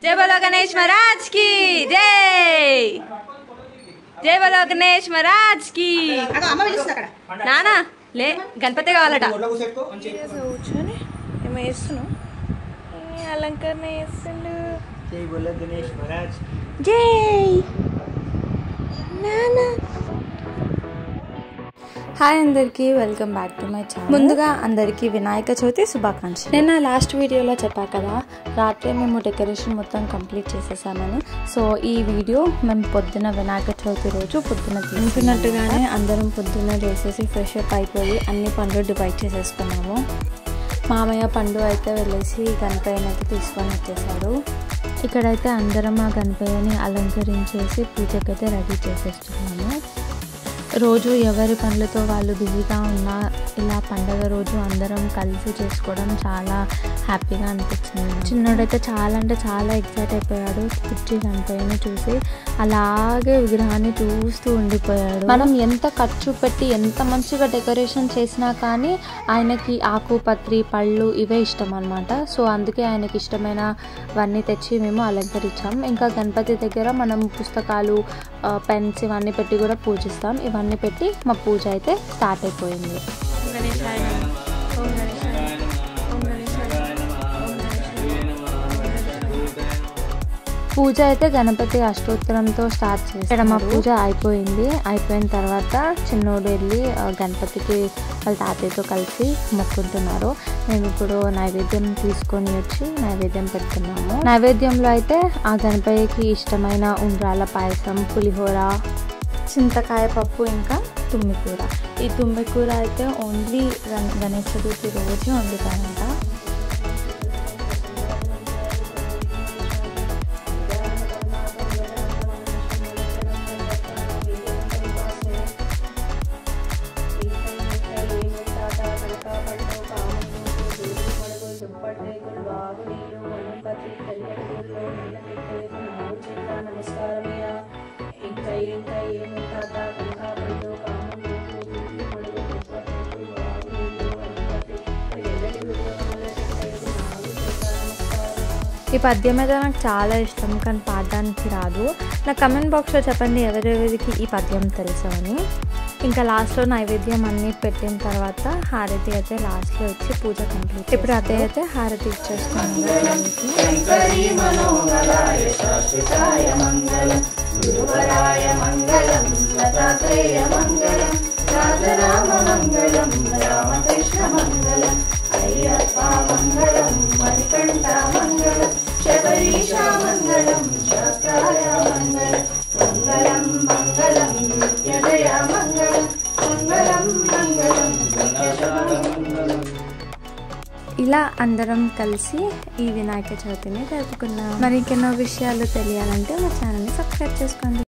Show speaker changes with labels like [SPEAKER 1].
[SPEAKER 1] जय बोलो गणेश महाराज की जय। जय बोलो गणेश महाराज की। నానా లే గణపతి కావాలట కూర్చొని ఏమో వేస్తున్నావు అలంకరణ చేస్తుండు.
[SPEAKER 2] జై బోలో గణేష్ మహారాజ్
[SPEAKER 1] జై నానా. హాయ్ అందరికీ, welcome back to my channel. ముందుగా అందరికీ వినాయక చవితి శుభాకాంక్షలు. నేను లాస్ట్ వీడియోలో చెప్పా కదా, రాత్రి మేము డెకరేషన్ మొత్తం కంప్లీట్ చేసేసామని. సో ఈ వీడియో మేము పొద్దున వినాయక చవితి రోజు పొద్దున అనుకున్నట్టుగానే అందరం పొద్దున్న చేసేసి ఫ్రెష్ అప్ అయిపోయి అన్ని పనులు డివైడ్ చేసేసుకున్నాము. మామయ్య పండు అయితే వెళ్ళేసి గణపయ్యని అయితే తీసుకొని వచ్చేసాడు. ఇక్కడైతే అందరం ఆ గణపయ్యని అలంకరించేసి పూజకైతే రెడీ చేసేస్తున్నాము. రోజు ఎవరి పనులతో వాళ్ళు బిజీగా ఉన్నా ఇలా పండగ రోజు అందరం కలిసి చేసుకోవడం చాలా హ్యాపీగా అనిపించింది. చిన్నోడైతే చాలా అంటే చాలా ఎక్సైట్ అయిపోయాడు. కుర్చీ గణపయ్యని చూసి అలాగే విగ్రహాన్ని చూస్తూ ఉండిపోయాడు. మనం ఎంత ఖర్చు పెట్టి ఎంత మంచిగా డెకరేషన్ చేసినా కానీ ఆయనకి ఆకు పత్రి పళ్ళు ఇవే ఇష్టం అన్నమాట. సో అందుకే ఆయనకి ఇష్టమైనవన్నీ తెచ్చి మేము అలంకరించాం. ఇంకా గణపతి దగ్గర మనం పుస్తకాలు పెన్స్ ఇవన్నీ పెట్టి కూడా పూజిస్తాం. ఇవన్నీ పెట్టి మా పూజ అయితే స్టార్ట్ అయిపోయింది. పూజ అయితే గణపతి అష్టోత్తరంతో స్టార్ట్ చేసి మా పూజ అయిపోయింది. అయిపోయిన తర్వాత చిన్నోడు వెళ్ళి గణపతికి వాళ్ళ తాతయ్యతో కలిసి మొక్కుంటున్నారు. మేము ఇప్పుడు నైవేద్యం తీసుకొని వచ్చి నైవేద్యం పెడుతున్నాము. నైవేద్యంలో అయితే ఆ గణపతికి ఇష్టమైన ఉండ్రాల పాయసం, పులిహోర, చింతకాయ పప్పు, ఇంకా తుమ్మికూర. ఈ తుమ్మికూర అయితే ఓన్లీ గణేష్ చతుర్థి రోజు వండుతారంట. ఈ పద్యం మీద నాకు చాలా ఇష్టం, కానీ పాడడానికి రాదు. నా కమెంట్ బాక్స్లో చెప్పండి ఎవరెవరికి ఈ పద్యం తెలుసు అని. ఇంకా లాస్ట్లో నైవేద్యం అన్నీ పెట్టిన తర్వాత హారతి అయితే లాస్ట్లో వచ్చి పూజ కంప్లీట్. ఇప్పుడు అదే అయితే హారతి ఇచ్చేస్తున్నాను. ఇలా అందరం కలిసి ఈ వినాయక చవితిని జరుపుకున్నాం. మరి ఇంకెన్నో విషయాలు తెలియాలంటే మా ఛానల్ని సబ్స్క్రైబ్ చేసుకోండి.